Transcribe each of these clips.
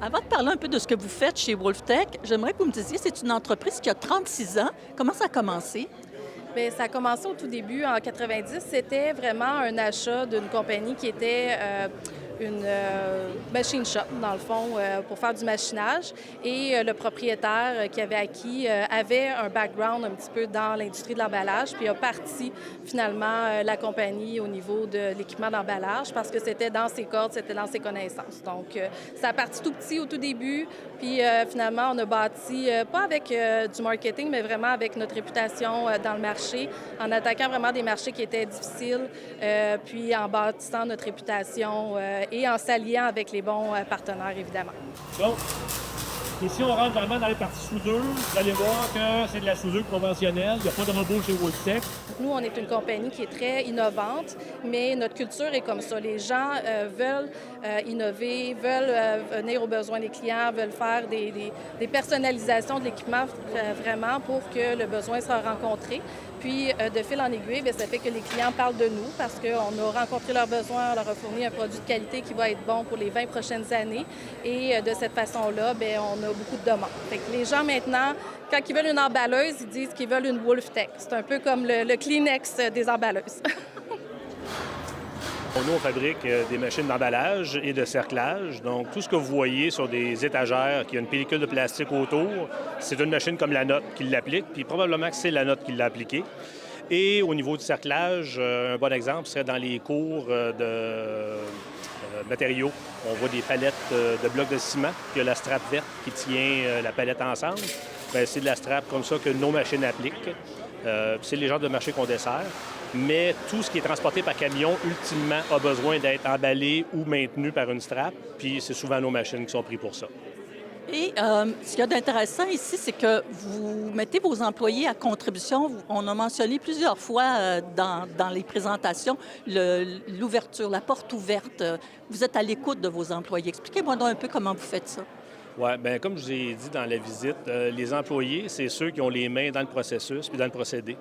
Avant de parler un peu de ce que vous faites chez WolfTech, j'aimerais que vous me disiez, c'est une entreprise qui a 36 ans. Comment ça a commencé? Bien, ça a commencé au tout début, en 90. C'était vraiment un achat d'une compagnie qui était une machine shop, dans le fond, pour faire du machinage. Et le propriétaire qui avait acquis avait un background un petit peu dans l'industrie de l'emballage, puis a parti finalement la compagnie au niveau de l'équipement d'emballage parce que c'était dans ses cordes, c'était dans ses connaissances. Donc, ça a parti tout petit au tout début, puis finalement, on a bâti, pas avec du marketing, mais vraiment avec notre réputation dans le marché, en attaquant vraiment des marchés qui étaient difficiles, puis en bâtissant notre réputation et en s'alliant avec les bons partenaires, évidemment. Donc, ici, on rentre vraiment dans les parties soudure. Vous allez voir que c'est de la soudure conventionnelle. Il n'y a pas de robot chez WolfTech. Nous, on est une compagnie qui est très innovante, mais notre culture est comme ça. Les gens veulent innover, veulent venir aux besoins des clients, veulent faire des personnalisations de l'équipement vraiment pour que le besoin soit rencontré. Puis, de fil en aiguille, bien, ça fait que les clients parlent de nous parce qu'on a rencontré leurs besoins, on leur a fourni un produit de qualité qui va être bon pour les 20 prochaines années. Et de cette façon-là, bien, on a beaucoup de demandes. Fait que les gens, maintenant, quand ils veulent une emballeuse, ils disent qu'ils veulent une WolfTech. C'est un peu comme le Kleenex des emballeuses. Nous, on fabrique des machines d'emballage et de cerclage. Donc, tout ce que vous voyez sur des étagères qui a une pellicule de plastique autour, c'est une machine comme la nôtre qui l'applique, puis probablement que c'est la nôtre qui l'a appliquée. Et au niveau du cerclage, un bon exemple serait dans les cours de matériaux. On voit des palettes de blocs de ciment, puis il y a la strap verte qui tient la palette ensemble. Bien, c'est de la strap comme ça que nos machines appliquent. C'est les genres de marchés qu'on dessert. Mais tout ce qui est transporté par camion, ultimement, a besoin d'être emballé ou maintenu par une strap. Puis c'est souvent nos machines qui sont prises pour ça. Et ce qu'il y a d'intéressant ici, c'est que vous mettez vos employés à contribution. On a mentionné plusieurs fois dans les présentations l'ouverture, la porte ouverte. Vous êtes à l'écoute de vos employés. Expliquez-moi donc un peu comment vous faites ça. Oui, bien, comme je vous ai dit dans la visite, les employés, c'est ceux qui ont les mains dans le processus puis dans le procédé.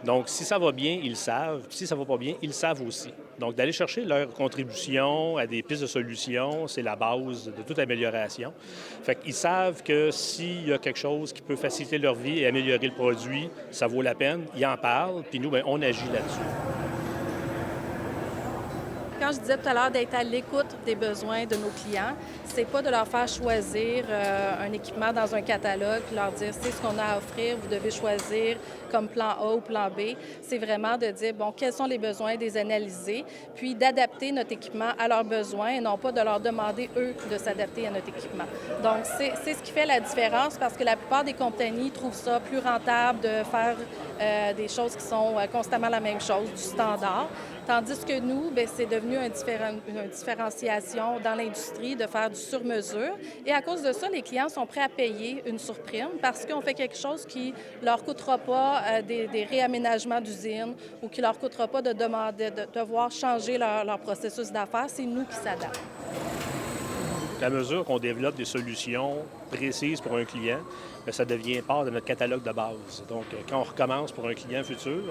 Donc, si ça va bien, ils savent. Puis si ça va pas bien, ils savent aussi. Donc, d'aller chercher leur contribution à des pistes de solutions, c'est la base de toute amélioration. Fait qu'ils savent que s'il y a quelque chose qui peut faciliter leur vie et améliorer le produit, ça vaut la peine. Ils en parlent, puis nous, bien, on agit là-dessus. Quand je disais tout à l'heure d'être à l'écoute des besoins de nos clients, c'est pas de leur faire choisir un équipement dans un catalogue puis leur dire c'est ce qu'on a à offrir, vous devez choisir comme plan A ou plan B. C'est vraiment de dire bon quels sont les besoins, des analyser, puis d'adapter notre équipement à leurs besoins et non pas de leur demander eux de s'adapter à notre équipement. Donc c'est ce qui fait la différence parce que la plupart des compagnies trouvent ça plus rentable de faire des choses qui sont constamment la même chose, du standard. Tandis que nous, bien, c'est devenu une différenciation dans l'industrie de faire du sur-mesure. Et à cause de ça, les clients sont prêts à payer une surprime parce qu'on fait quelque chose qui ne leur coûtera pas des réaménagements d'usine ou qui ne leur coûtera pas de devoir changer leur processus d'affaires. C'est nous qui s'adaptent. À mesure qu'on développe des solutions précises pour un client, bien, ça devient part de notre catalogue de base. Donc, quand on recommence pour un client futur,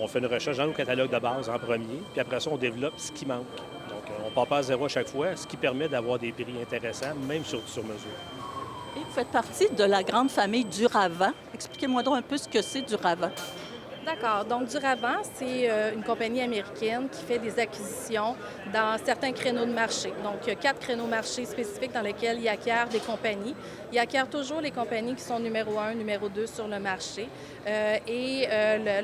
on fait une recherche dans nos catalogues de base en premier, puis après ça, on développe ce qui manque. Donc, on ne part pas à zéro à chaque fois, ce qui permet d'avoir des prix intéressants, même sur mesure. Et vous faites partie de la grande famille Duravant. Expliquez-moi donc un peu ce que c'est Duravant. D'accord. Donc, Duravant, c'est une compagnie américaine qui fait des acquisitions dans certains créneaux de marché. Donc, il y a 4 créneaux de marché spécifiques dans lesquels il acquiert des compagnies. Il acquiert toujours les compagnies qui sont numéro 1, numéro 2 sur le marché.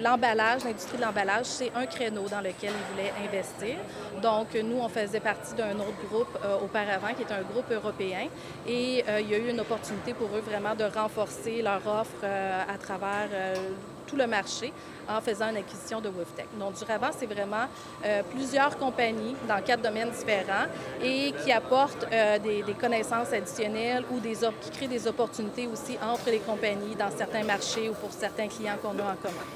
L'emballage, l'industrie de l'emballage, c'est un créneau dans lequel il voulait investir. Donc, nous, on faisait partie d'un autre groupe auparavant, qui est un groupe européen. Et il y a eu une opportunité pour eux vraiment de renforcer leur offre à travers tout le marché en faisant une acquisition de WolfTech. Donc, Duravant, c'est vraiment plusieurs compagnies dans 4 domaines différents et qui apportent des connaissances additionnelles ou qui créent des opportunités aussi entre les compagnies dans certains marchés ou pour certains clients qu'on a en commun.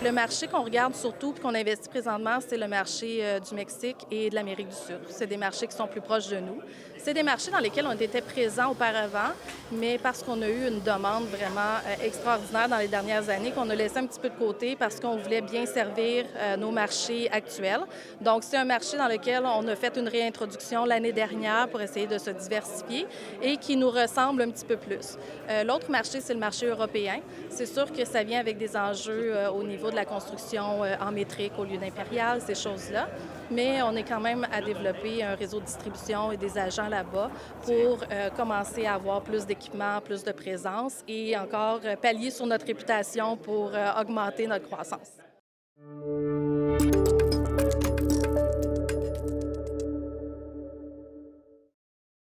Le marché qu'on regarde surtout et qu'on investit présentement, c'est le marché du Mexique et de l'Amérique du Sud. C'est des marchés qui sont plus proches de nous. C'est des marchés dans lesquels on était présents auparavant, mais parce qu'on a eu une demande vraiment extraordinaire dans les dernières années, qu'on a laissé un petit peu de côté parce qu'on voulait bien servir nos marchés actuels. Donc, c'est un marché dans lequel on a fait une réintroduction l'année dernière pour essayer de se diversifier et qui nous ressemble un petit peu plus. L'autre marché, c'est le marché européen. C'est sûr que ça vient avec des enjeux au niveau de la construction en métrique au lieu d'impérial, ces choses-là. Mais on est quand même à développer un réseau de distribution et des agents là-bas pour commencer à avoir plus d'équipements, plus de présence et encore pallier sur notre réputation pour augmenter notre croissance.